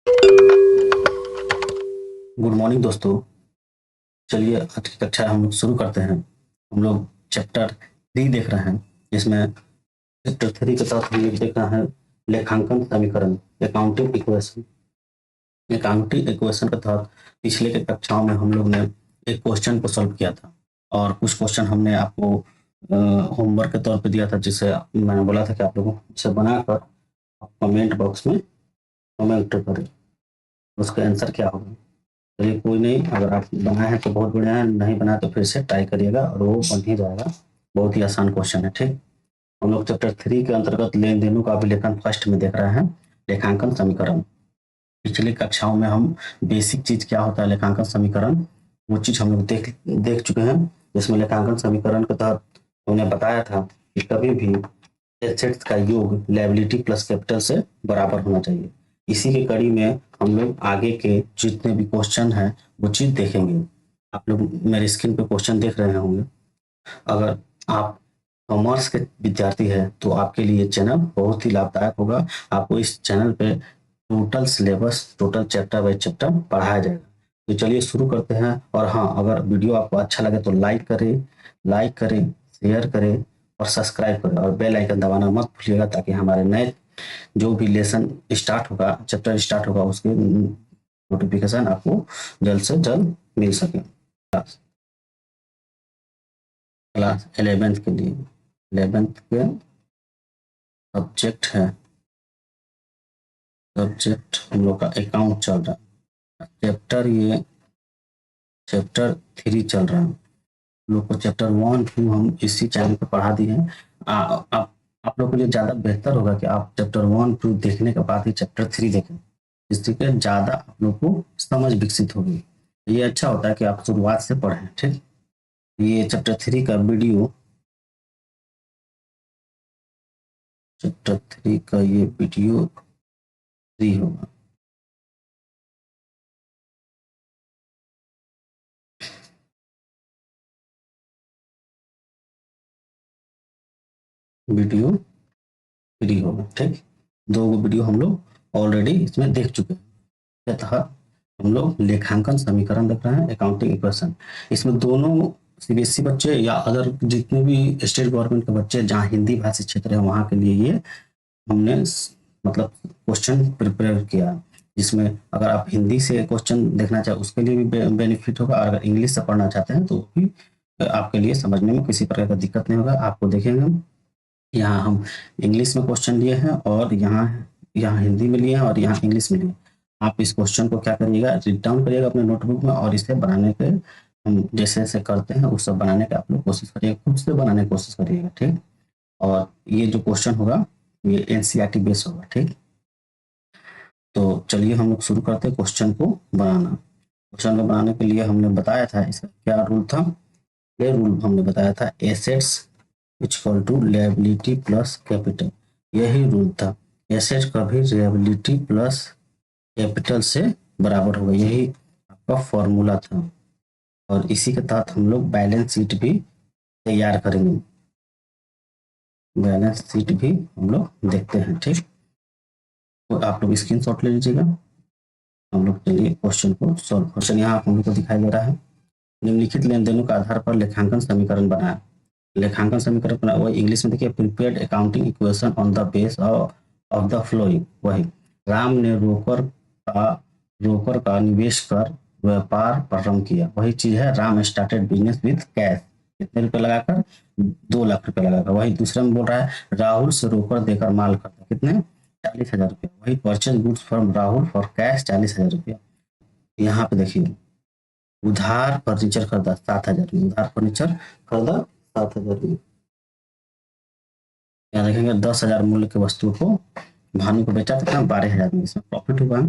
Good morning दोस्तों। चलिए आज की कक्षा हम लोग शुरू करते हैं। हम लोग चैप्टर 3 देख रहे हैं, जिसमें चैप्टर 3 के साथ हम लोग देख रहे हैं लेखांकन समीकरण, अकाउंटिंग इक्वेशन। अकाउंटिंग इक्वेशन के तहत पिछले के कक्षाओं में हम लोग ने एक क्वेश्चन को सॉल्व किया था, और कुछ क्वेश्चन हमने आपको होमवर्क के तौर पे दिया था, जिसे मैंने बोला था कि आप लोगों इसे बनाकर कमेंट बॉक्स में कमेंट करें, उसका आंसर क्या होगा। चलिए कोई नहीं, अगर आप बनाए हैं तो बहुत बढ़िया है, नहीं बनाए तो फिर से ट्राई करिएगा और वो बन ही जाएगा। बहुत ही आसान क्वेश्चन है। ठीक, हम लोग चैप्टर 3 के अंतर्गत लेन देनों का अभिलेखन फर्स्ट में देख रहे हैं, लेखांकन समीकरण। पिछली कक्षाओं में हम बेसिक चीज क्या होता है लेखांकन समीकरण, वो चीज हम लोग देख देख चुके हैं। जिसमें लेखांकन समीकरण के तहत उन्हें बताया था कि कभी भी एसेट्स का योग लायबिलिटी प्लस कैपिटल से बराबर होना चाहिए। इसी की कड़ी में हम लोग आगे के जितने भी क्वेश्चन हैं वो चीज देखेंगे। आप लोग मेरे स्क्रीन पे क्वेश्चन देख रहे होंगे। अगर आप कॉमर्स के विद्यार्थी हैं तो आपके लिए चैनल बहुत ही लाभदायक होगा। आपको इस चैनल पे total syllabus, total chapter by chapter पढ़ाया जाएगा। तो चलिए शुरू करते हैं। और हाँ, अगर वीडियो आपको अच्छा लगे तो लाइक करें, शेयर करें और सब्सक्राइब करें, और बेल आइकन दबाना मत भूलिएगा, ताकि हमारे नए जो भी लेसन स्टार्ट होगा, चैप्टर स्टार्ट होगा, उसके नोटिफिकेशन आपको जल्द से जल्द मिल सके। क्लास 11th के लिए 11th के सब्जेक्ट है, सब्जेक्ट हम लोग का अकाउंट चल रहा है। चैप्टर 3 चल रहा है। हम लोग को चैप्टर 1 2 हम इसी चैनल पे पढ़ा दिए हैं। आप लोग के लिए ज़्यादा बेहतर होगा कि आप चैप्टर 1 2 देखने के बाद ही चैप्टर 3 देखें। इससे ज़्यादा आप लोग को समझ विकसित होगी। ये अच्छा होता है कि आप शुरुआत से पढ़ें। ठीक, ये चैप्टर 3 का वीडियो, चैप्टर 3 का ये वीडियो 3 होगा। वीडियो 3 होगा। ठीक, दो वीडियो हम लोग ऑलरेडी इसमें देख चुके हैं। के तहत हम लोग लेखांकन समीकरण देख रहे हैं, अकाउंटिंग इक्वेशन। इसमें दोनों सीबीएसई बच्चे या अदर जितने भी स्टेट गवर्नमेंट के बच्चे जहाँ हिंदी भाषी क्षेत्र है वहाँ के लिए ये हमने मतलब क्वेश्चन प्रिपेयर किया, जिसमें अगर आप हिंदी से क्वेश्चन देखना चाहें उसके लिए भी बेनिफिट होगा, और अगर इंग्लिश से पढ़ना चाहते हैं तो भी आपके लिए समझने में किसी प्रकार का दिक्कत नहीं होगा। आपको देखेंगे हम यहाँ हम इंग्लिश में क्वेश्चन लिए हैं, और यहाँ यहाँ हिंदी में लिए हैं, और यहाँ इंग्लिश में लिए हैं। आप इस क्वेश्चन को क्या करिएगा, रिट डाउन करिएगा अपने नोटबुक में, और इसे बनाने के हम जैसे जैसे करते हैं उस सब बनाने का आप लोग कोशिश करिएगा, खुद से बनाने की कोशिश करिएगा। ठीक, और ये जो क्वेश्चन होगा ये एनसीईआरटी बेस होगा। ठीक, तो चलिए हम लोग शुरू करते हैं क्वेश्चन को बनाना। क्वेश्चन को बनाने के लिए हमने बताया था, इसका क्या रूल था, ये रूल हमने बताया था, assets equal to liability plus capital. यही रूल था, एसेट कभी लायबिलिटी प्लस कैपिटल से बराबर होगा, यही आपका फॉर्मूला था। और इसी के तहत हम लोग बैलेंस शीट भी तैयार करेंगे। बैलेंस शीट भी हम लोग देखते हैं। ठीक, तो आप लोग स्क्रीनशॉट ले लीजिएगा। हम लोग चलिए क्वेश्चन को सॉल्व, क्वेश्चन यहाँ हम लोग को दिखाई दे रहा है। निम्नलिखित लेन देनों के आधार पर लेखांकन समीकरण बनाया। लेखांकन समीकरण बना हुआ इंग्लिश में देखिए, prepared accounting equation on the base of the flowing. वही राम ने रोकर का निवेश कर व्यापार प्रारंभ किया। वही चीज है, Ram started business with cash. कितने रुपए लगाकर, 2 लाख रुपए लगाकर। वही दूसरे में बोल रहा है, राहुल से रोकर देकर माल खरीदा, कितने, 40,000 रुपया। वही purchase goods from Rahul for cash, 40,000 रुपया। यहाँ पे देखिए, उधार फर्नीचर खरीदा 7,000 में, उधार फर्नीचर खरीदा 7,000 में। यहाँ देखेंगे 10,000 मूल्य की वस्तु को भानु को बेचा था 12,000 में, इसमें प्रॉफिट हुआ।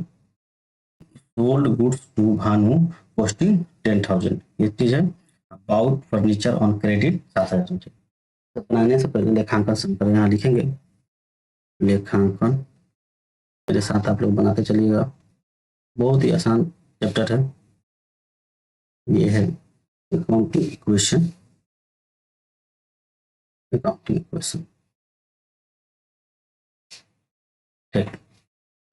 Sold goods to Bhanu costing 10,000, ये चीज है। About furniture on credit 7,000। तो बनाने से पहले लेखांकन समीकरण यहाँ लिखेंगे। लेखांकन मेरे साथ आप लोग बनाते चलिएगा, बहुत ही आसान चैप्टर है। ये है अकाउंटिंग इक्वेशन, अकाउंटिंग इक्वेशन। ठीक,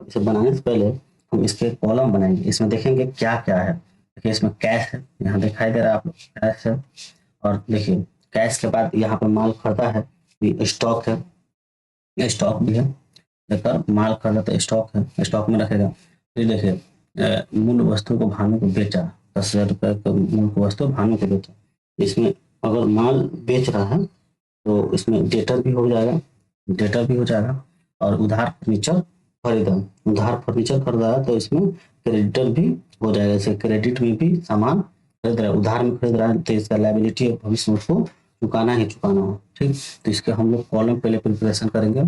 इसे बनाने से पहले हम इसके कॉलम बनाएंगे, इसमें देखेंगे क्या क्या है। देखिए इसमें कैश है, यहाँ दिखाई दे रहा है आप लोग, कैश है। और देखिए कैश के बाद यहाँ पे माल खरीदा है, स्टॉक है, स्टॉक भी है। लेकर माल खरीदा तो स्टॉक है, स्टॉक में रखेगा। फिर देखिए मूल वस्तु को भानु को बेचा, 10,000 रुपये का मूल को वस्तु भानु को बेचा। इसमें अगर माल बेच रहा है तो इसमें डेटर भी हो जाएगा, डेटर भी हो जाएगा। और उधार फर्नीचर खरीदा, उधार फर्नीचर खरीदा है तो इसमें क्रेडिटर भी हो जाएगा। जैसे क्रेडिट में भी सामान खरीद रहा है, उधार में खरीद रहा है तो इसका लायबिलिटी भविष्य में उसको चुकाना ही चुकाना हो। ठीक, तो इसके हम लोग कॉलम पहले प्रिपरेशन करेंगे।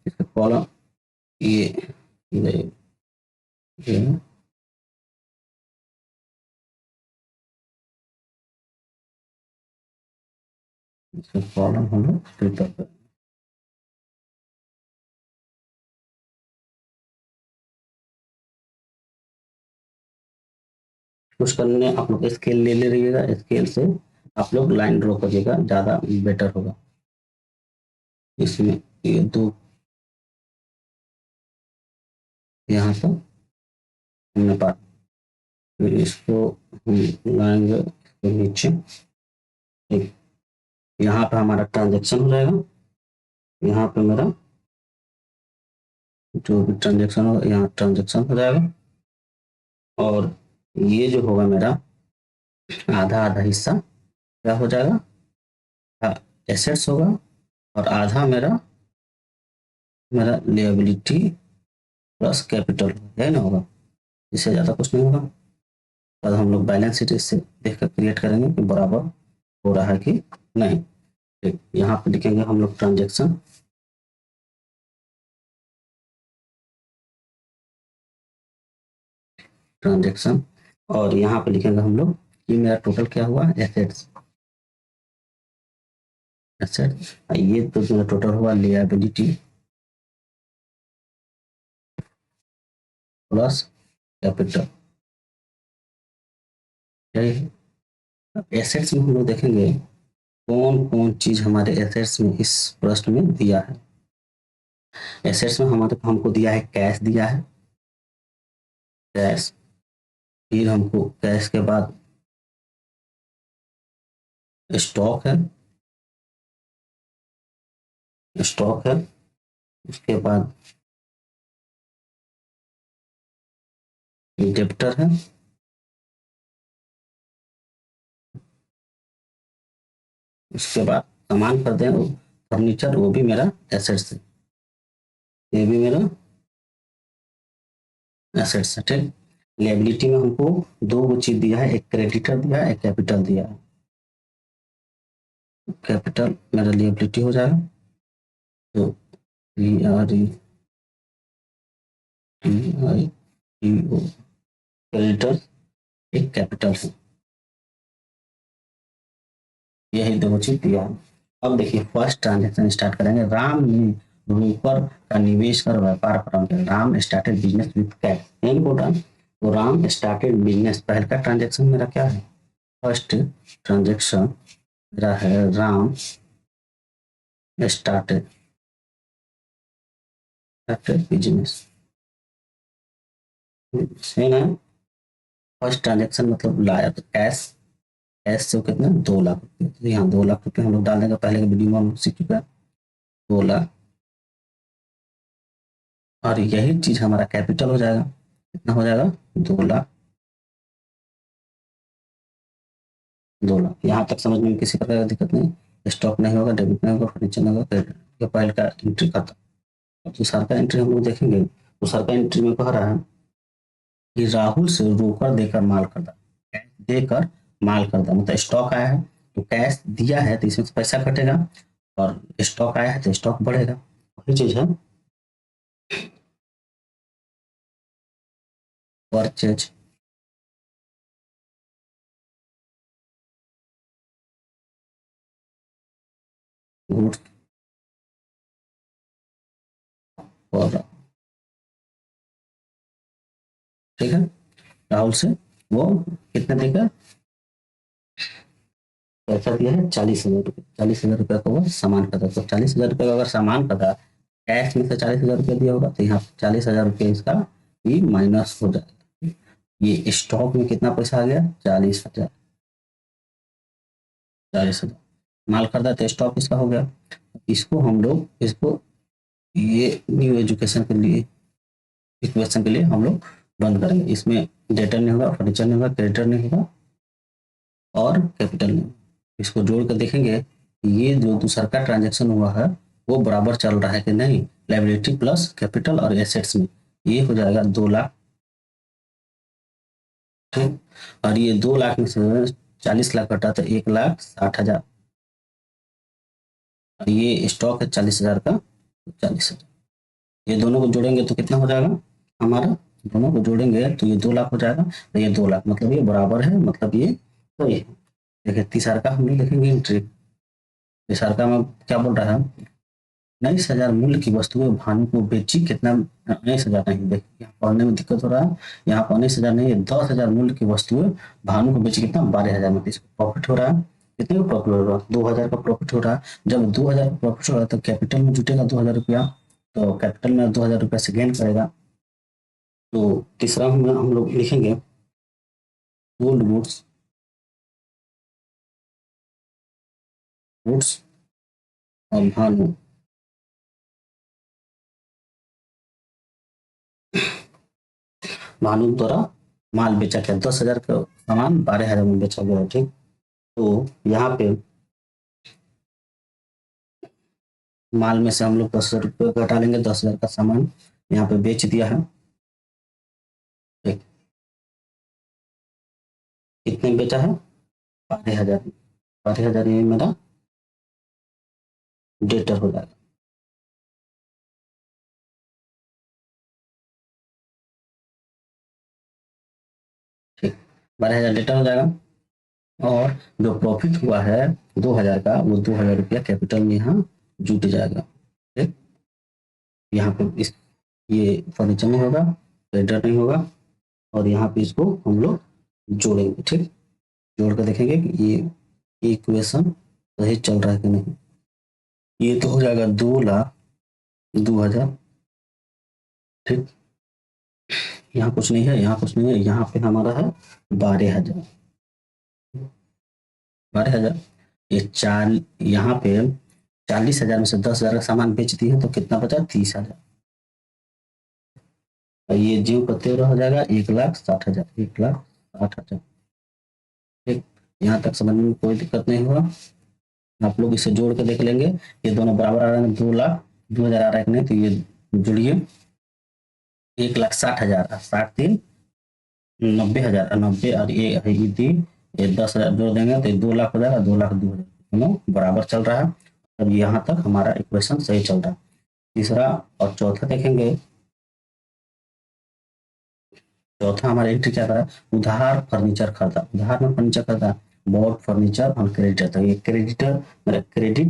इसके कॉलम ये इसका कॉलम हम लोग प्रिपेयर करेंगे। कुछ करने आप लोग स्केल ले रहिएगा, स्केल से आप लोग लाइन ड्रॉ करिएगा, ज़्यादा बेटर होगा। इसमें ये दो यहाँ पर हमने पा, फिर इसको हम लाएंगे इसके नीचे। ठीक, यहाँ पे हमारा ट्रांजेक्शन हो जाएगा, यहाँ पे मेरा जो भी ट्रांजेक्शन होगा यहाँ ट्रांजेक्शन हो जाएगा। और ये जो होगा मेरा आधा आधा हिस्सा क्या हो जाएगा, एसेट्स होगा। और आधा मेरा मेरा लिएबिलिटी प्लस कैपिटल है ना होगा, इससे ज़्यादा कुछ नहीं होगा। अब हम लोग बैलेंस शीट इससे देख कर क्रिएट करेंगे कि बराबर हो रहा है कि नहीं। ठीक, यहाँ पे लिखेंगे हम लोग ट्रांजेक्शन, ट्रांजेक्शन। और यहाँ पे लिखेंगे हम लोग कि मेरा टोटल क्या हुआ, एसेट्स, एसेट्स। ये तो मेरा टोटल हुआ लिएबिलिटी प्लस कैपिटल। एसेट्स में हम लोग देखेंगे कौन कौन चीज हमारे एसेट्स में इस प्रश्न में दिया है। एसेट्स में हमारे हमको दिया है कैश, दिया है कैश। फिर हमको कैश के बाद स्टॉक है, स्टॉक है। उसके बाद डेप्टर है, उसके बाद सामान खरीदे हैं फर्नीचर, वो भी मेरा एसेट्स है, ये भी मेरा एसेट्स है। ठीक, लायबिलिटी में हमको दो चीज दिया है, एक क्रेडिटर दिया है, एक कैपिटल दिया है। कैपिटल मेरा लायबिलिटी हो जाएगा, तो CREDITO क्रेडिटर एक कैपिटल है, यही दो चीज दिया है। अब देखिए फर्स्ट ट्रांजेक्शन स्टार्ट करेंगे। राम ने रोकर का निवेश कर व्यापार प्रारंभ किया। Ram started business with cash, important. तो राम स्टार्टेड बिजनेस, पहले का ट्रांजेक्शन मेरा क्या है, फर्स्ट ट्रांजेक्शन मेरा है राम स्टार्टेड बिजनेस। सेम है, फर्स्ट ट्रांजेक्शन मतलब लाया तो कैश, कैश से कितना 2 लाख रुपये, तो यहाँ 2 लाख रुपये हम लोग डाल देंगे, पहले का वीडियो में हम सीख चुका है 2 लाख। और यही चीज हमारा कैपिटल हो जाएगा, कितना हो जाएगा 2 लाख, 2 लाख। यहाँ तक समझने में किसी प्रकार की दिक्कत नहीं, स्टॉक नहीं होगा, डेबिट नहीं होगा, फर्नीचर नहीं होगा, क्रेडिट। पहले का एंट्री खत्म। अब दूसरा का एंट्री हम लोग देखेंगे। दूसरा का एंट्री में कह रहा है कि राहुल से रोकड़ देकर माल खरीदा, कैश देकर माल खरीदा, मतलब स्टॉक आया है तो कैश दिया है तो इसमें से पैसा कटेगा, और स्टॉक आया है तो स्टॉक बढ़ेगा, वही चीज है परचेज। गुड्स और, ठीक है, राहुल से वो कितने देगा, पैसा दिया है 40,000 रुपये, 40,000 रुपये का वो सामान खरीदा। तो 40,000 रुपये का अगर सामान खरीदा, कैश में से 40,000 रुपये दिया होगा तो यहाँ 40,000 रुपये इसका ये माइनस हो जाएगा। ये स्टॉक में कितना पैसा आ गया, 40,000, 40,000 माल खरीदा तो स्टॉक इसका हो गया। इसको हम लोग इसको ये न्यू एजुकेशन के लिए इक्वेशन के लिए हम लोग बंद करेंगे। इसमें डेटर नहीं होगा, फर्नीचर नहीं होगा, क्रेडिटर नहीं होगा और कैपिटल नहीं। इसको जोड़ कर देखेंगे ये जो दूसरा का ट्रांजेक्शन हुआ है वो बराबर चल रहा है कि नहीं, लायबिलिटी प्लस कैपिटल और एसेट्स में। ये हो जाएगा 2 लाख, ठीक। और ये 2 लाख में से 40 लाख घटा तो 1,60,000। और ये स्टॉक है 40,000 का, 40,000। ये दोनों को जोड़ेंगे तो कितना हो जाएगा हमारा, दोनों को जोड़ेंगे तो ये 2 लाख हो जाएगा। तो ये 2 लाख मतलब ये बराबर है, मतलब ये सही है। देखिए तीसरा का हम लोग लिखेंगे एंट्री। तीसरा का में क्या बोल रहा है, 19,000 मूल्य की वस्तुएं भानु को बेची, कितना 19,000 नहीं, देखिए यहाँ पढ़ने में दिक्कत हो रहा है। यहाँ पर 19,000 नहीं है, 10,000 मूल्य की वस्तुएं भानु को बेची, कितना 12,000 में। इसको प्रॉफिट हो रहा है, कितने का प्रॉफिट हो रहा है, 2,000 का प्रॉफिट हो रहा है। जब 2,000 का प्रॉफिट हो रहा है तो कैपिटल में जुटेगा 2,000 रुपया, तो कैपिटल में 2,000 रुपया से गेन करेगा। तो तीसरा हम लोग लिखेंगे सोल्ड गुड्स, गुड्स और भानु, भानु द्वारा माल बेचा गया। 10,000 का सामान 12,000 में बेचा गया, ठीक। तो यहाँ पे माल में से हम लोग 10,000 रुपये घटा लेंगे, 10,000 का सामान यहाँ पे बेच दिया है, ठीक। कितने में बेचा है, 12,000। 12,000 ये मेरा डेटर हो जाएगा, ठीक। 12,000 डेटर हो जाएगा। और जो प्रॉफिट हुआ है 2,000 का, वो 2,000 रुपया कैपिटल में यहाँ जुट जाएगा, ठीक। यहाँ पे इस ये फर्नीचर नहीं होगा, क्रेडिटर नहीं होगा, और यहाँ पे इसको हम लोग जोड़ेंगे, ठीक। जोड़ कर देखेंगे कि ये इक्वेशन सही चल रहा है कि नहीं। ये तो हो जाएगा 2,02,000, ठीक। यहाँ कुछ नहीं है, यहाँ कुछ नहीं है, यहाँ पे हमारा है 12,000, 12,000। ये चार, यहाँ पे 40,000 में से 10,000 का सामान बेच दिए हैं तो कितना बचा, 30,000। और ये जीव का 13 हो जाएगा, 1,60,000, 1,60,000, ठीक। यहाँ तक समझ में कोई दिक्कत नहीं हुआ। आप लोग इसे जोड़ के देख लेंगे, ये दोनों बराबर आ रहे हैं, 2,00,000, 2,000 आ रहा है कि नहीं, तो ये जुड़िए, 1,60,000, 60 3 90,000, 90 और ये 3, ये 10,000 जोड़ देंगे तो ये 2,00,000 हो जाएगा, 2,00,000, 2,000 दोनों बराबर चल रहा है। अब यहाँ तक हमारा इक्वेशन सही चल रहा है। तीसरा और चौथा देखेंगे, चौथा हमारा एंट्री क्या करा, उधार फर्नीचर खरीदा, उधार में फर्नीचर खरीदा, बॉट फर्नीचर और क्रेडिटर। तो ये क्रेडिटर मेरा क्रेडिट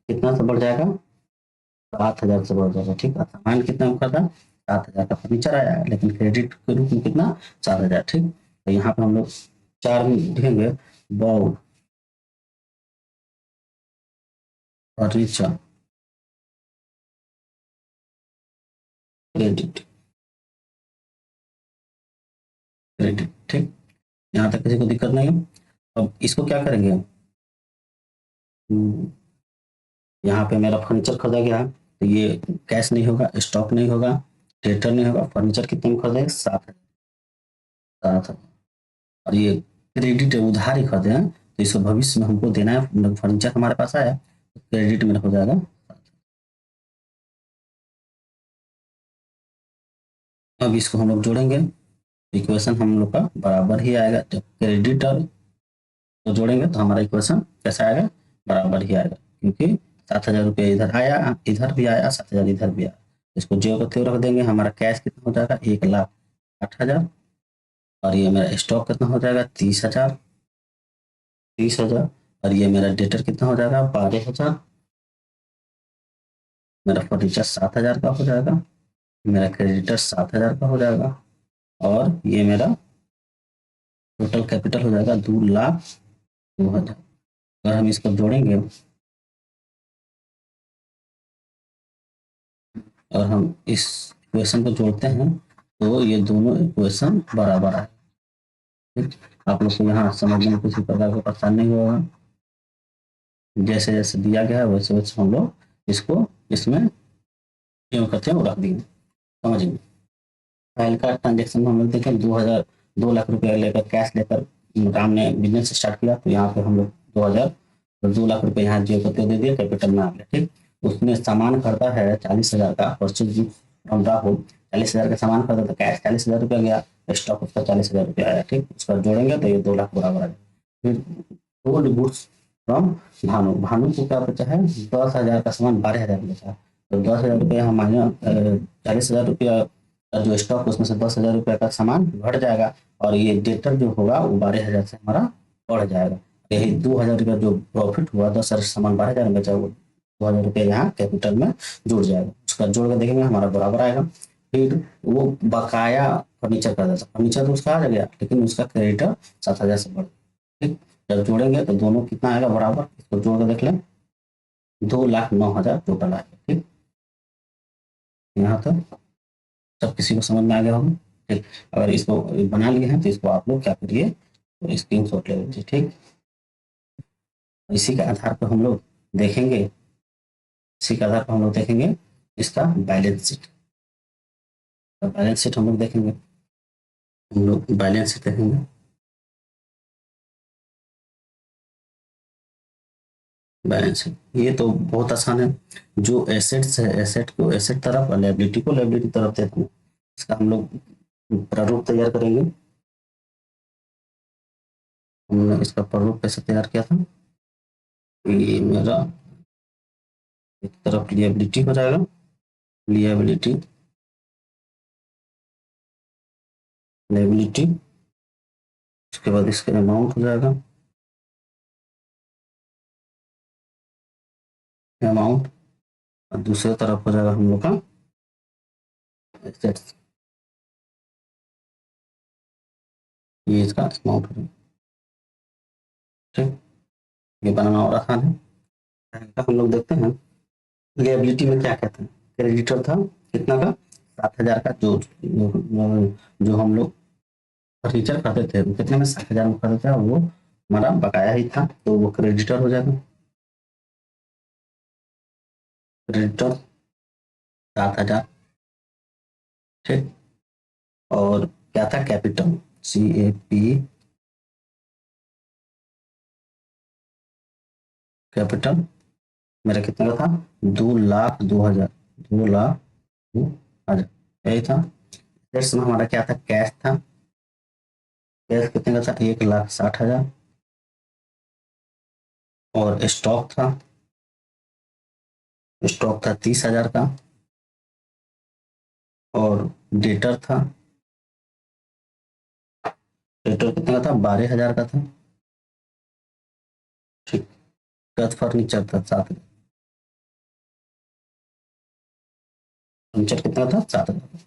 कितना से बढ़ जाएगा, 7,000 से बढ़ जाएगा, ठीक है। सामान कितना में खरीदा, 7,000 का फर्नीचर आया, लेकिन क्रेडिट के रूप में कितना, 7,000, ठीक। तो यहाँ पे हम लोग 4 में लिखेंगे, बॉट फर्नीचर क्रेडिट, क्रेडिट, ठीक। यहाँ तक किसी को दिक्कत नहीं है। अब इसको क्या करेंगे, हम्म, यहाँ पे मेरा फर्नीचर खरीदा गया है तो ये कैश नहीं होगा, स्टॉक नहीं होगा, थिएटर नहीं होगा। फर्नीचर कितने में खरीदे, 7,000, 7,000। और ये क्रेडिट है, उधार ही खरीदे हैं तो इसको भविष्य में हमको देना है, मतलब फर्नीचर हमारे पास आया तो क्रेडिट में हो जाएगा। अब इसको हम लोग जोड़ेंगे, इक्वेशन हम लोग का बराबर ही आएगा। जब क्रेडिटर को जोड़ेंगे तो हमारा इक्वेशन कैसा आएगा, बराबर ही आएगा, क्योंकि 7,000 रुपया इधर आया, इधर भी आया, 7,000 इधर भी आया। इसको जो का त्यों रख देंगे, हमारा कैश कितना हो जाएगा, 1,08,000। और ये मेरा स्टॉक कितना हो जाएगा, 30,000, 30,000। और ये मेरा डेटर कितना हो जाएगा, 12,000। मेरा फर्नीचर 7,000 का हो जाएगा, मेरा क्रेडिटर 7,000 का हो जाएगा, और ये मेरा टोटल कैपिटल हो जाएगा 2,02,000। अगर हम इसको जोड़ेंगे और हम इस इक्वेशन को जोड़ते हैं तो ये दोनों इक्वेशन बराबर है। ठीक, आप लोग को यहाँ समझने में किसी प्रकार का परेशानी नहीं होगा। जैसे जैसे दिया गया है वैसे वैसे हम लोग इसको इसमें क्यों करते हैं वो रख दिए, समझ गए। पहले का ट्रांजेक्शन हम लोग देखें 2 लाख रुपया लेकर कैश लेकर काम ने बिजनेस स्टार्ट किया, तो यहाँ पे हम लोग 2 लाख रुपए यहाँ जो करते दे दिए, कैपिटल में आ गया। ठीक, उसने सामान खरीदा है 40,000 का, परचेज फ्रॉम राहुल 40,000 का सामान खरीदा, तो कैश 40,000 रुपया गया, स्टॉक उसका 40,000 रुपया आया। ठीक, उसका जोड़ेंगे तो ये 2 लाख बराबर है। फिर sold goods from Bhanu, Bhanu को क्या बचा है 10,000 का सामान 12,000 बचा, तो 10,000 रुपया हमारे 40,000 रुपया का जो स्टॉक उसमें से 10,000 रुपये का सामान घट जाएगा, और ये डेटर जो होगा वो 12,000 से हमारा बढ़ जाएगा। यही 2,000 रुपया जो प्रॉफिट हुआ 10,000 सामान 12,000 में बचा, वो 2,000 रुपये यहाँ कैपिटल में जुड़ जाएगा। उसका जोड़ कर देखेंगे हमारा बराबर आएगा। फिर वो बकाया फर्नीचर का था, फर्नीचर तो उसका आ गया, लेकिन उसका क्रेडिटर 7,000 से बढ़। ठीक, जब जोड़ेंगे तो दोनों कितना आएगा बराबर, इसको जोड़ कर देख लें 2,09,000 टोटल आएगा। ठीक, यहाँ तक सब किसी को समझ में आ गया होगा। ठीक, अगर इसको बना लिए हैं तो इसको आप लोग क्या करिए, तो स्क्रीन शॉट ले लीजिए। ठीक, इसी के आधार पर हम लोग देखेंगे, इसी के आधार पर हम लोग देखेंगे इसका बैलेंस शीट। बैलेंस शीट हम लोग देखेंगे, हम लोग बैलेंस शीट देखेंगे। बैलेंस शीट ये तो बहुत आसान है, जो एसेट्स है एसेट को एसेट तरफ और लायबिलिटी को लायबिलिटी तरफ देते हैं। इसका हम लोग प्रारूप तैयार करेंगे। हमने इसका प्रारूप कैसे तैयार किया था, ये मेरा एक तरफ लिएबिलिटी हो जाएगा, लिएबिलिटी लायबिलिटी, उसके बाद इसका अमाउंट हो जाएगा अमाउंट, और दूसरे तरफ हो जाएगा हम लोग का एसेट्स, ये इसका अमाउंट हो जाएगा। ठीक, ये बनाना और आसान है। हम लोग देखते हैं लिएबिलिटी में क्या कहते हैं, क्रेडिटर था कितना का 7,000 का, जो हम लोग फर्नीचर खरीदे थे वो कितने में 7,000 में खरीदे थे, वो हमारा बकाया ही था, तो वो क्रेडिटर हो जाएगा। क्रेडिटर 7,000। ठीक, और क्या था कैपिटल, CAP कैपिटल मेरा कितना का था 2,02,000, 2,02,000 यही था। नेक्स्ट में हमारा क्या था कैश था, कैश कितने का था 1,60,000, और स्टॉक था 30,000 का, और डेटर था, डेटर कितने का था 12,000 का था। ठीक, फर्नीचर था 7,000, फर्नीचर कितना था 7,000।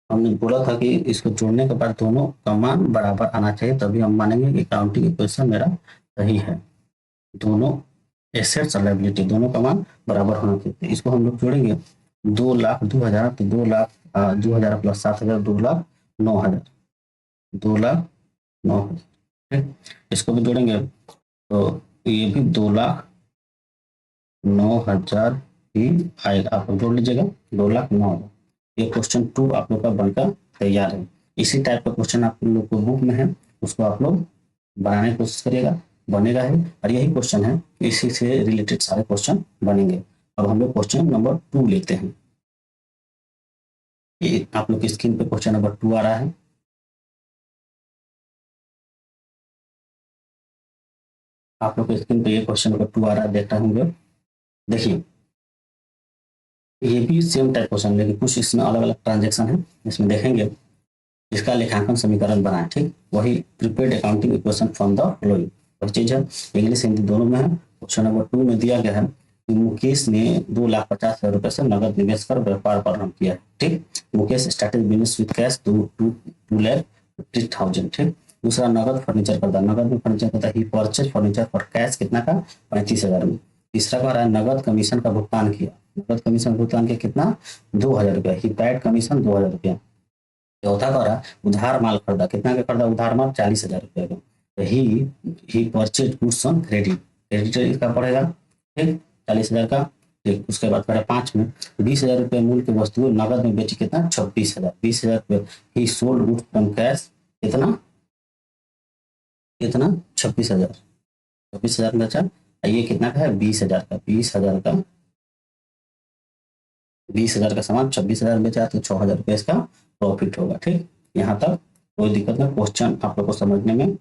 हमने बोला था कि इसको जोड़ने के बाद दोनों का मान बराबर आना चाहिए, तभी हम मानेंगे कि काउंटिंग इक्वेशन मेरा सही है। दोनों एसेट्स और लायबिलिटी दोनों का मान बराबर होना चाहिए। इसको हम लोग जोड़ेंगे 2,02,000, तो 2,02,000 प्लस 7,000 2,09,000, 2,09,000। ठीक, इसको भी जोड़ेंगे तो ये भी 2,09,000 ही आएगा। आप लोग जोड़ लीजिएगा 2,09,000। ये क्वेश्चन 2 आप लोग का बनकर तैयार है। इसी टाइप का क्वेश्चन आप लोग को बुक में है, उसको आप लोग बनाने की कोशिश करिएगा, बनेगा है। और यही क्वेश्चन है, इसी से रिलेटेड सारे क्वेश्चन बनेंगे। अब हम लोग क्वेश्चन नंबर 2 लेते हैं। ये आप लोग की स्क्रीन पे क्वेश्चन नंबर 2 आ रहा है। आप लोग की स्क्रीन पे ये क्वेश्चन नंबर 2 आ रहा है, देख रहे होंगे। देखिए ये भी सेम टाइप क्वेश्चन, लेकिन कुछ इसमें अलग अलग ट्रांजेक्शन है। इसमें देखेंगे इसका लेखांकन समीकरण बनाए। ठीक, वही prepaid accounting equation from the following, वही चीज है, इंग्लिश हिंदी दोनों में है। क्वेश्चन नंबर 2 में दिया गया है कि मुकेश ने 2,50,000 रुपए से नगद निवेश कर व्यापार प्रारंभ किया है। ठीक, Mukesh started business with cash 2,50,000। ठीक, दूसरा नगद फर्नीचर खरीदा, नगद में फर्नीचर खरीदा, ही परचेज फर्नीचर फॉर कैश कितना का 35,000 में। तीसरा कह रहा है नगद कमीशन का भुगतान किया। नगद कमीशन भुगतान किया कितना? 2,000 रुपया। ही पेड कमीशन 2,000 रुपया। चौथा कह रहा है उधार माल खरीदा। कितना का खरीदा उधार माल? 40,000 रुपया का। तो he purchase goods on credit. Credit इसका पड़ेगा, ठीक, 40,000 का। ठीक, उसके बाद कह रहा है 5 में 20,000 रुपये मूल्य की वस्तु नगद में बेची। कितना? 26,000। 20,000 रुपये। ही सोल्ड गुड्स फ्रॉम कैश। कितना? कितना? 26,000। 26,000 में बेचा। ये कितना का है? 20,000 का। 20,000 का 20,000 का सामान 26,000 में बेचा तो 6,000 रुपये इसका प्रॉफिट होगा। ठीक, यहाँ तक कोई दिक्कत नहीं। क्वेश्चन आप लोग को समझने में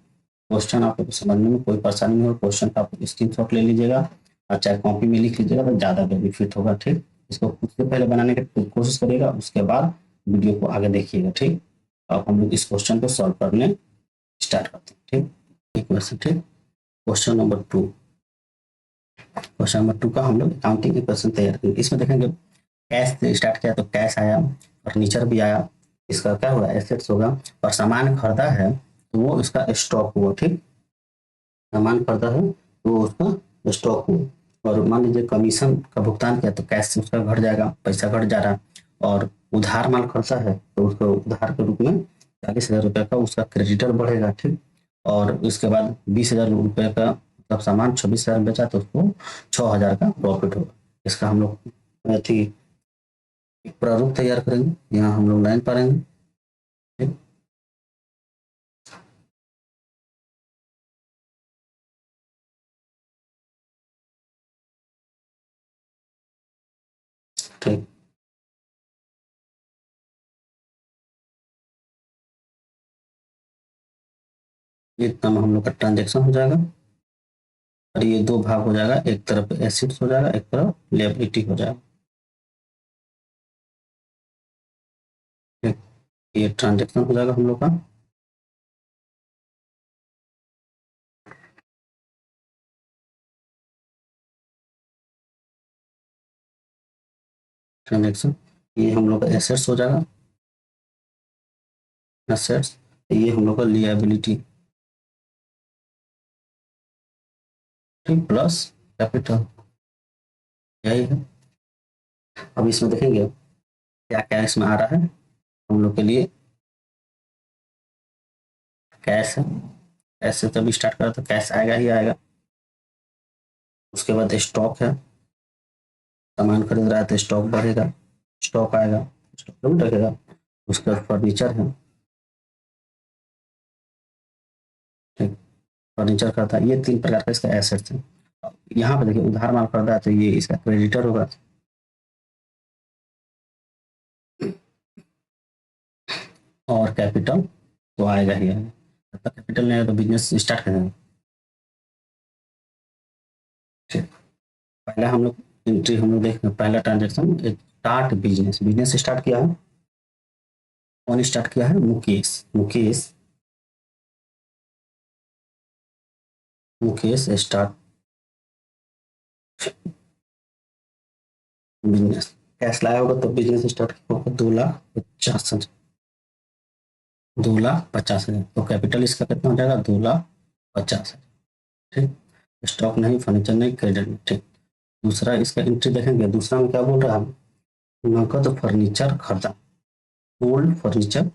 कोई परेशानी नहीं हो। क्वेश्चन का आप स्क्रीनशॉट ले लीजिएगा और चाहे कॉपी में लिख लीजिएगा तो ज़्यादा बेनिफिट होगा। ठीक, इसको खुद से पहले बनाने की कोशिश करिएगा, उसके बाद वीडियो को आगे देखिएगा। ठीक, अब हम लोग इस क्वेश्चन को सॉल्व करने स्टार्ट करते हैं। ठीक, एक क्वेश्चन। ठीक, क्वेश्चन नंबर 2। क्वेश्चन नंबर 2 का हम लोग अकाउंटिंग के क्वेश्चन तैयार करेंगे। इसमें देखेंगे कैश से स्टार्ट किया तो कैश आया, फर्नीचर भी आया, इसका क्या होगा? एसेट्स होगा। और सामान खरीदा है तो वो इसका स्टॉक हुआ। ठीक, सामान खरीदा है तो वो उसका स्टॉक हुआ। और मान लीजिए कमीशन का भुगतान किया तो कैश से उसका घट जाएगा, पैसा घट जा रहा है। और उधार माल खरीदा है तो उसको उधार के रूप में 40,000 रुपये का उसका क्रेडिटर बढ़ेगा। ठीक, और उसके बाद 20,000 रुपये का मतलब सामान 26,000 में बेचा तो उसको 6,000 का प्रॉफिट होगा। इसका हम लोग थी प्रारूप तैयार करेंगे। यहाँ हम लोग लाइन पढ़ेंगे। ठीक, ठीक, इतना में हम लोग का ट्रांजेक्शन हो जाएगा और ये दो भाग हो जाएगा, एक तरफ एसिड्स हो जाएगा, एक तरफ लिएबिलिटी हो जाएगा। ठीक, ये ट्रांजेक्शन हो जाएगा हम लोग का। ट्रांजेक्शन ये हम लोग का एसेट्स हो जाएगा। एसेट्स ये हम लोग का लिएबिलिटी। ठीक, प्लस कैपिटल, यही है। अब इसमें देखेंगे क्या क्या इसमें आ रहा है हम लोग के लिए। कैश है, ऐसे तब स्टार्ट करा तो कैश आएगा ही आएगा। उसके बाद स्टॉक है, सामान खरीद रहा है तो स्टॉक बढ़ेगा, स्टॉक आएगा, स्टॉक कम रखेगा। उसके बाद फर्नीचर है। ठीक, फर्नीचर का था। ये 3 प्रकार का इसका एसेट्स है। यहाँ पे देखिए उधार माल खरीदा है तो ये इसका क्रेडिटर होगा। और कैपिटल तो आएगा ही आएगा। जब तक कैपिटल नहीं आएगा तो बिजनेस स्टार्ट करेंगे। ठीक, पहला हम लोग एंट्री हम लोग देखेंगे। पहला transaction start business. Business start किया है, कौन स्टार्ट किया है? Mukesh. Mukesh, Mukesh start business. Cash लाया होगा तो बिजनेस स्टार्ट किया होगा। 2,50,000। 2,50,000 तो कैपिटल इसका कितना हो जाएगा? 2,50,000। ठीक, स्टॉक नहीं, फर्नीचर नहीं, क्रेडिट नहीं। ठीक, दूसरा इसका एंट्री देखेंगे। दूसरा में क्या बोल रहा है? नकद फर्नीचर खरीदा। ओल्ड फर्नीचर,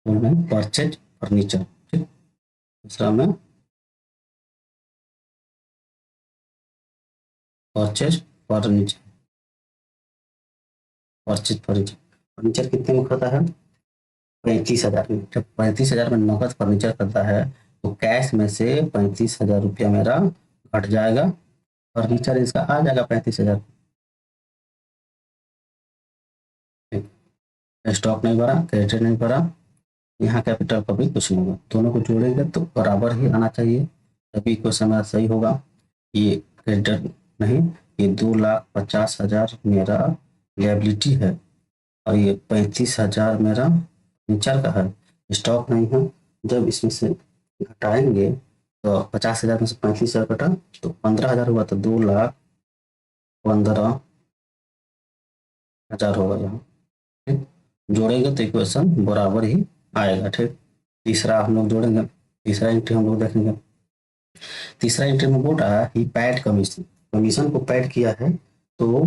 में परचेज फर्नीचर। ठीक, दूसरा में purchase furniture. Purchase furniture, furniture कितने में खरीदा है? 35,000 में। जब 35,000 में नकद फर्नीचर खरीदा है तो कैश में से 35,000 रुपया मेरा घट जाएगा। फर्नीचर इसका आ जाएगा 35,000। स्टॉक नहीं भरा, क्रेडिट नहीं भरा, यहाँ कैपिटल का भी कुछ नहीं होगा। दोनों को जोड़ेंगे तो बराबर ही आना चाहिए, तभी क्वेश्चन मेरा सही होगा। ये क्रेडिट नहीं, ये 2,50,000 मेरा लिएबिलिटी है और ये 35,000 मेरा फर्नीचर का है, स्टॉक नहीं है। जब इसमें से घटाएंगे तो 50,000 में से 35,000 कटा तो 15,000 हुआ, तो 2,15,000 होगा यहाँ। ठीक, जोड़ेंगे तो इक्वेशन बराबर ही आएगा। ठीक, तीसरा हम लोग जोड़ेंगे। तीसरा एंट्री हम लोग देखेंगे। तीसरा एंट्री में बोल रहा है ही पैड कमीशन, कमीशन को पैड किया है तो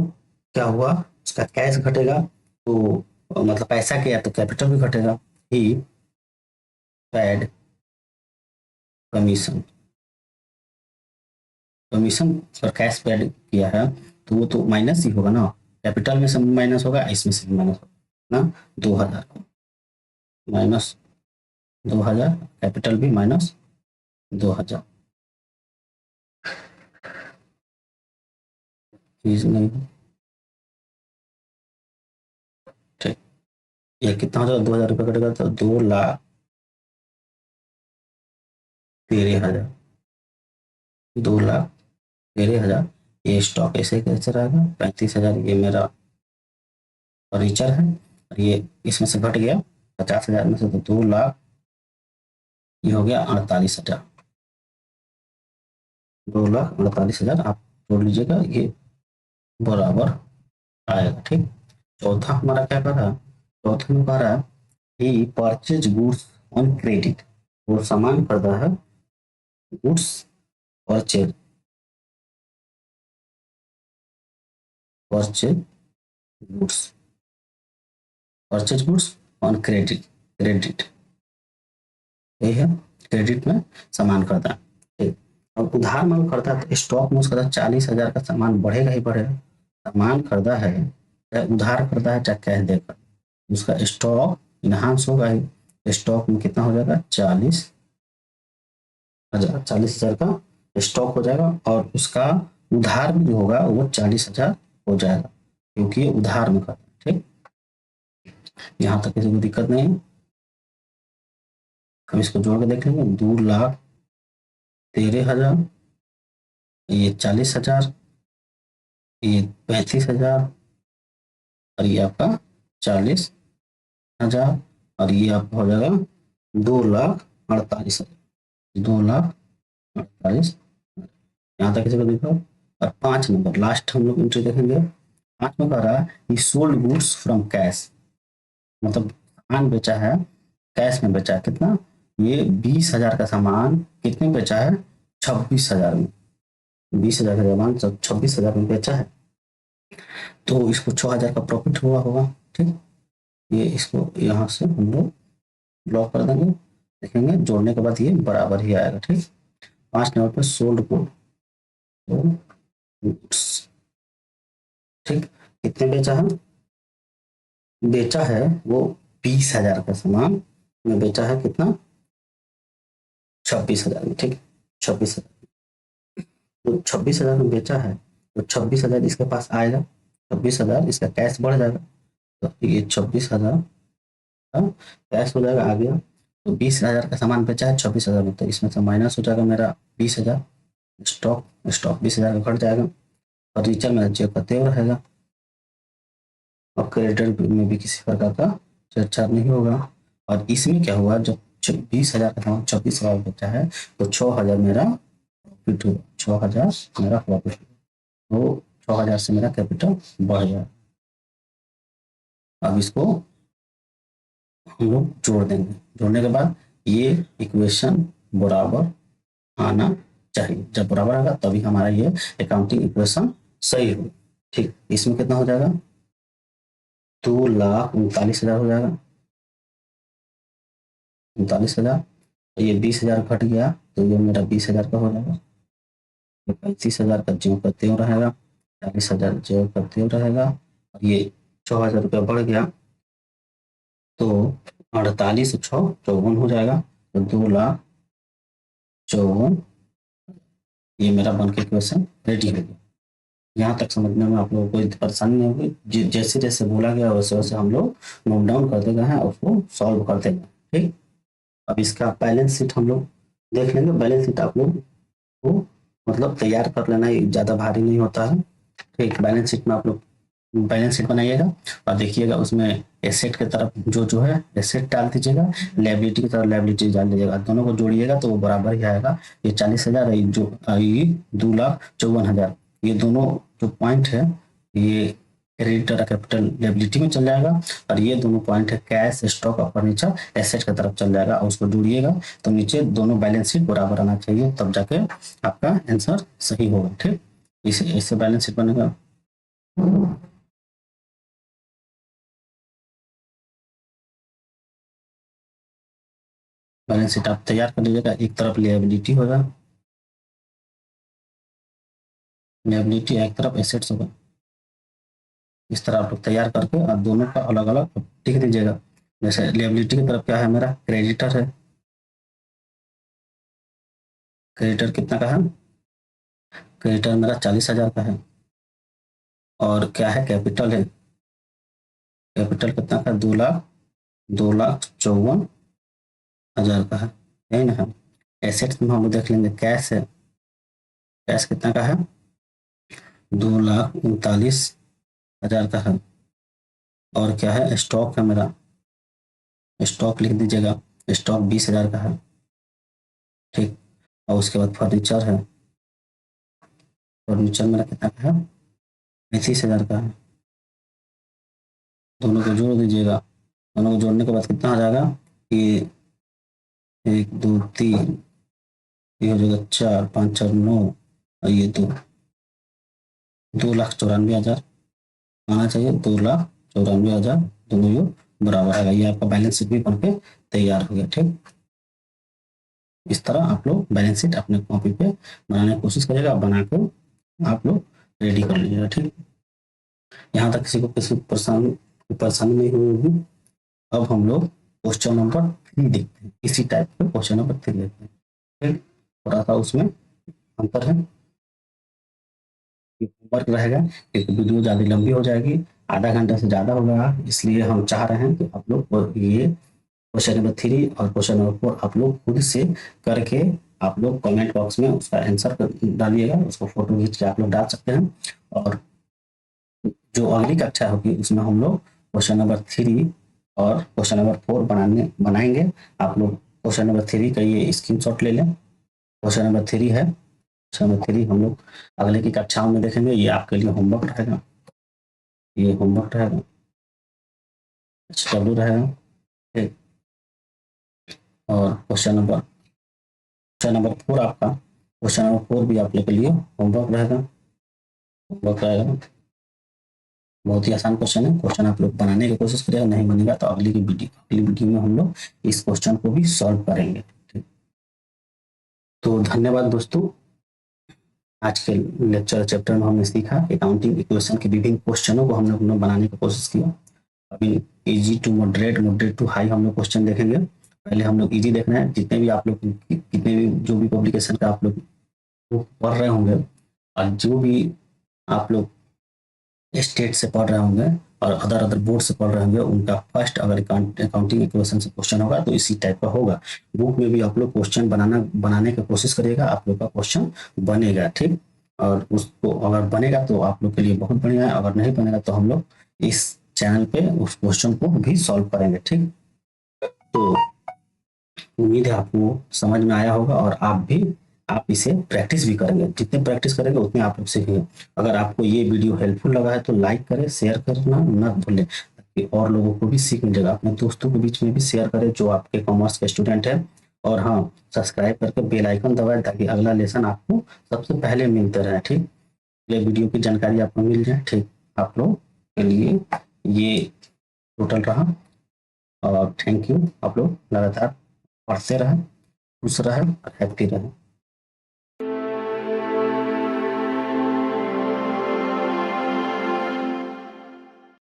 क्या हुआ, उसका कैश घटेगा, तो मतलब पैसा किया तो कैपिटल भी घटेगा। ही पैड कमीशन, कमीशन पर कैश पेड किया है तो वो तो माइनस ही होगा ना, कैपिटल में से माइनस होगा, इसमें से भी माइनस होगा ना, 2000 माइनस 2000, कैपिटल भी माइनस 2000, चीज नहीं, ठीक। ये कितना हो जाएगा, 2000 रुपये कटेगा तो 2,13,000, 2,13,000। ये स्टॉक ऐसे कैसे रहेगा, 35,000 ये मेरा फर्नीचर है, और ये इसमें से घट गया 50,000 में से, तो 2,00,000, ये हो गया 48,000, 2,48,000 आप जोड़ लीजिएगा, ये बराबर आएगा, ठीक। चौथा हमारा क्या कर रहा है, चौथे में कह रहा है ही परचेज गुड्स ऑन क्रेडिट, वो सामान खरीदा है, goods purchase, purchase goods, purchase goods on credit, credit यही है, क्रेडिट में सामान खरीदा, ठीक। अब उधार माल खरीदा है तो स्टॉक में उसका 40,000 का सामान बढ़ेगा ही बढ़ेगा, सामान खरीदा है चाहे उधार खरीदा है चाहे कैश देकर, उसका स्टॉक इनहांस होगा ही, स्टॉक में कितना हो जाएगा, 40,000, 40,000 का स्टॉक हो जाएगा, और उसका उधार भी जो होगा वो 40,000 हो जाएगा, क्योंकि ये उधार में खरीदा, ठीक। यहाँ तक किसी को दिक्कत नहीं है, हम इसको जोड़ के देख लेंगे, 2,13,000, ये 40,000, ये 35,000, और ये आपका 40,000, और ये आपका हो जाएगा 2,48,000, 2,48,000, यहाँ तक किसी को देखो। और 5 नंबर लास्ट हम लोग एंट्री देखेंगे, 5 में कह रहा है ही सोल्ड गुड्स फ्रॉम कैश, मतलब सामान बेचा है, कैश में बेचा है, कितना, ये 20,000 का सामान कितने में बेचा है, 26,000 में, 20,000 का सामान 26,000 में बेचा है, तो इसको 6,000 का प्रॉफिट हुआ होगा, ठीक। ये इसको यहाँ से हम लोग ब्लॉक कर देंगे, देखेंगे जोड़ने के बाद ये बराबर ही आएगा, ठीक। 5 नंबर पर सोल्ड गुड्स, ठीक, कितने बेचा है, बेचा है वो 20,000 का सामान में बेचा है, कितना, 26,000 में, ठीक, 26,000, तो 26,000 में बेचा है, तो 26,000 इसके पास आएगा, 26,000 इसका कैश बढ़ जाएगा, तो ये 26,000 कैश हो जाएगा, आ गया, तो 20,000 का सामान बेचा है 26,000 में, तो इसमें से माइनस हो जाएगा मेरा 20,000, स्टॉक स्टॉक 20,000 का घट जाएगा, फर्नीचर में जेब का तेव रहेगा, और क्रेडिटर में भी किसी प्रकार का छेड़छाड़ नहीं होगा, और इसमें क्या हुआ, जब 20,000 का सामान 26,000 बेचा है तो 6,000 मेरा प्रॉफिट हुआ, 6,000 मेरा प्रॉफिट हुआ, तो 6,000 से मेरा कैपिटल बढ़ गया। अब इसको हम लोग जोड़ देंगे, जोड़ने के बाद ये इक्वेशन बराबर आना चाहिए, जब बराबर आएगा तभी हमारा ये अकाउंटिंग इक्वेशन सही होगा, ठीक। इसमें कितना हो जाएगा, 2,39,000 हो जाएगा, 39,000, ये 20,000 घट गया तो ये मेरा 20,000 का हो जाएगा, ये 35,000 का ज्यों का त्यों रहेगा, 40,000 ज्यों का त्यों रहेगा, और ये 6,000 रुपया बढ़ गया तो 48 6 54 हो जाएगा, तो 2,54,000, ये मेरा बन के क्वेश्चन रेडी हो गया। यहाँ तक समझने में आप लोगों को कोई परेशानी नहीं होगी, जैसे जैसे बोला गया वैसे वैसे हम लोग नोट डाउन करते गए हैं और उसको सॉल्व करते गए, ठीक। अब इसका बैलेंस शीट हम लोग देख लेंगे, बैलेंस शीट आप लोग को मतलब तैयार कर लेना, ज़्यादा भारी नहीं होता है, ठीक। बैलेंस शीट में आप लोग बैलेंस शीट बनाइएगा और देखिएगा उसमें एसेट की तरफ जो जो है एसेट डाल दीजिएगा, लायबिलिटी की तरफ लायबिलिटी डाल दीजिएगा, दोनों को जोड़िएगा तो वो बराबर ही आएगा, ये 40,000 जो ये 2,54,000, ये दोनों जो पॉइंट है ये क्रेडिटर कैपिटल लायबिलिटी में चल जाएगा, और ये दोनों पॉइंट है कैश, स्टॉक और फर्नीचर एसेट की तरफ चल जाएगा, और उसको जोड़िएगा तो नीचे दोनों बैलेंस शीट बराबर आना चाहिए, तब जाके आपका आंसर सही होगा। ठीक, इससे बैलेंस शीट बनेगा। बैलेंस शीट आप तैयार कर लीजिएगा। एक तरफ लायबिलिटी होगा, लायबिलिटी, एक तरफ एसेट्स होगा। इस तरह आप लोग तैयार करके आप दोनों का अलग अलग लिख दीजिएगा। जैसे लायबिलिटी की तरफ क्या है, मेरा क्रेडिटर है, क्रेडिटर कितना का है, क्रेडिटर मेरा 40,000 का है। और क्या है, कैपिटल है, कैपिटल कितना का, 2,54,000 का है ना। है एसेट्स में हम लोग देख लेंगे, कैश है, कैश कितना का है, 2,39,000 का है। और क्या है, स्टॉक है मेरा, स्टॉक लिख दीजिएगा, स्टॉक 20,000 का है। ठीक, और उसके बाद फर्नीचर है, फर्नीचर मेरा कितना का है, 35,000 का है। दोनों को जोड़ दीजिएगा, दोनों को जोड़ने के बाद कितना आ जाएगा कि 1 2 3, ये हो जाएगा 4 5 4 9, और ये 2,94,000 आना चाहिए, 2,94,000, दोनों ये बराबर आएगा। ये आपका बैलेंस शीट भी बन के तैयार हो गया। ठीक, इस तरह आप लोग बैलेंस शीट अपने कॉपी पे बनाने की कोशिश करिएगा, बना के आप लोग रेडी कर लीजिएगा। ठीक, यहाँ तक किसी को परेशानी नहीं हुई होगी। अब हम लोग क्वेश्चन नंबर 3 देखते हैं, इसी टाइप के क्वेश्चन नंबर 3 देखते हैं। ठीक, थोड़ा सा उसमें अंतर है, होमवर्क रहेगा, क्योंकि वीडियो ज़्यादा लंबी हो जाएगी, आधा घंटा से ज़्यादा होगा, इसलिए हम चाह रहे हैं कि आप लोग ये क्वेश्चन नंबर 3 और क्वेश्चन नंबर 4 आप लोग खुद से करके आप लोग कमेंट बॉक्स में उसका आंसर डालिएगा, उसको फोटो खींच के आप लोग डाल सकते हैं। और जो अगली कक्षा होगी उसमें हम लोग क्वेश्चन नंबर 3 और क्वेश्चन नंबर 4 बनाएंगे। आप लोग क्वेश्चन नंबर 3 का ये स्क्रीनशॉट ले लें, क्वेश्चन नंबर 3 है, क्वेश्चन नंबर 3 हम लोग अगले की कक्षाओं में देखेंगे। ये आपके लिए होमवर्क रहेगा, ये होमवर्क रहेगा, HW रहेगा। ठीक, और क्वेश्चन नंबर 4 आपका, क्वेश्चन नंबर 4 भी आप लोग के लिए होमवर्क रहेगा, होमवर्क रहेगा। बहुत ही आसान क्वेश्चन है, क्वेश्चन आप लोग बनाने की कोशिश करिएगा, नहीं बनेगा तो अगली वीडियो में हम लोग इस क्वेश्चन को भी सॉल्व करेंगे। ठीक, तो धन्यवाद दोस्तों। आज के लेक्चर चैप्टर में हमने सीखा अकाउंटिंग इक्वेशन के विभिन्न क्वेश्चनों को हम लोग ने बनाने की कोशिश किया। अभी easy to moderate, moderate to high हम लोग क्वेश्चन देखेंगे। पहले हम लोग इजी देखना है, जितने भी आप लोग कितने भी जो भी पब्लिकेशन का आप लोग पढ़ रहे होंगे, और जो भी आप लोग स्टेट से पढ़ रहे होंगे और अदर बोर्ड से पढ़ रहे होंगे, उनका फर्स्ट अगर अकाउंटिंग इक्वेशन से क्वेश्चन होगा तो इसी टाइप का होगा। बुक में भी आप लोग क्वेश्चन बनाने की कोशिश करिएगा, आप लोग का क्वेश्चन बनेगा। ठीक, और उसको अगर बनेगा तो आप लोग के लिए बहुत बढ़िया है, अगर नहीं बनेगा तो हम लोग इस चैनल पे उस क्वेश्चन को भी सॉल्व करेंगे। ठीक, तो उम्मीद है आपको समझ में आया होगा, और आप इसे प्रैक्टिस भी करेंगे, जितने प्रैक्टिस करेंगे उतने आप लोग सीखेंगे। अगर आपको ये वीडियो हेल्पफुल लगा है तो लाइक करें, शेयर करना न भूलें, ताकि और लोगों को भी सीख मिलेगा। अपने दोस्तों के बीच में भी शेयर करें जो आपके कॉमर्स के स्टूडेंट है, और हाँ, सब्सक्राइब करके बेल आइकन दबाएं ताकि अगला लेसन आपको सबसे पहले मिलते रहे। ठीक, ये वीडियो की जानकारी आपको मिल जाए। ठीक, आप लोग के लिए ये टोटल रहा, और थैंक यू। आप लोग लगातार पढ़ते रहें, खुश रहें और हैप्पी रहें।